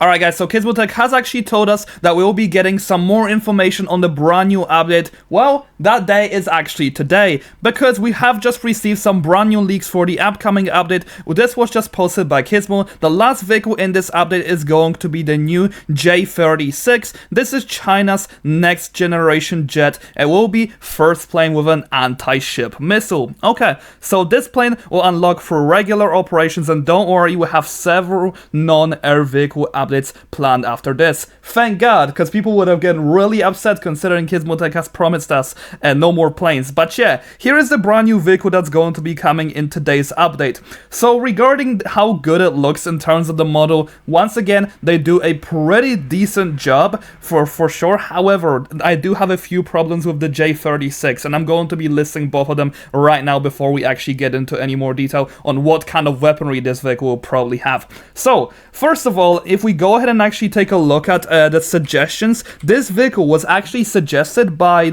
Alright guys, so Gizmotech has actually told us that we will be getting some more information on the brand new update. Well, that day is actually today, because we have just received some brand new leaks for the upcoming update. This was just posted by Gizmo. The last vehicle in this update is going to be the new J-36. This is China's next generation jet. It will be first plane with an anti-ship missile. Okay, so this plane will unlock for regular operations, and don't worry, we have several non-air vehicle updates planned after this. Thank God, because people would have gotten really upset considering Gizmotech has promised us no more planes. But yeah, here is the brand new vehicle that's going to be coming in today's update. So regarding how good it looks in terms of the model, once again, they do a pretty decent job for sure. However, I do have a few problems with the J-36, and I'm going to be listing both of them right now before we actually get into any more detail on what kind of weaponry this vehicle will probably have. So, first of all, if we go ahead and actually take a look at the suggestions, this vehicle was actually suggested by,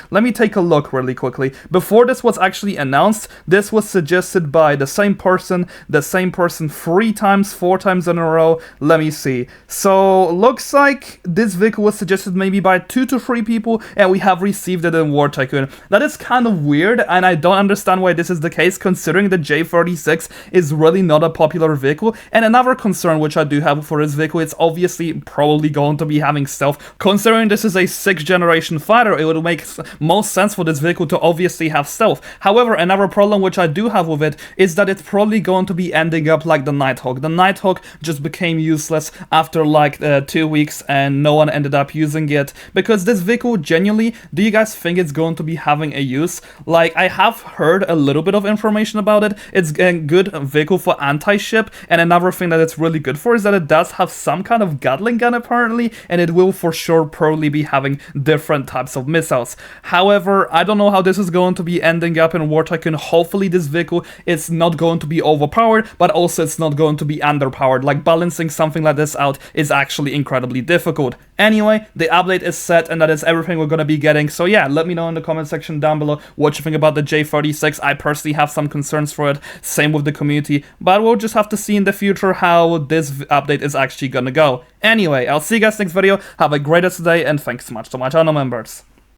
let me take a look really quickly. Before this was actually announced, this was suggested by the same person 4 times in a row. Let me see. So, looks like this vehicle was suggested maybe by 2 to 3 people, and we have received it in War Tycoon. That is kind of weird, and I don't understand why this is the case, considering the J-36 is really not a popular vehicle. And another concern which I do have for this vehicle, it's obviously probably going to be having stealth. Considering this is a 6th generation fighter, it would make most sense for this vehicle to obviously have stealth. However, another problem which I do have with it is that it's probably going to be ending up like the Nighthawk. The Nighthawk just became useless after 2 weeks and no one ended up using it, because this vehicle, genuinely, do you guys think it's going to be having a use? I have heard a little bit of information about it. It's a good vehicle for anti-ship, and another thing that it's really good for is that it does have some kind of Gatling gun apparently, and it will for sure probably be having different types of missiles. However, I don't know how this is going to be ending up in War Tycoon. Hopefully this vehicle is not going to be overpowered, but also it's not going to be underpowered. Balancing something like this out is actually incredibly difficult. Anyway, the update is set, and that is everything we're going to be getting. So yeah, let me know in the comment section down below what you think about the J-36. I personally have some concerns for it, same with the community, but we'll just have to see in the future how this update is actually gonna go. Anyway, I'll see you guys next video. Have a great day, and thanks so much to my channel members.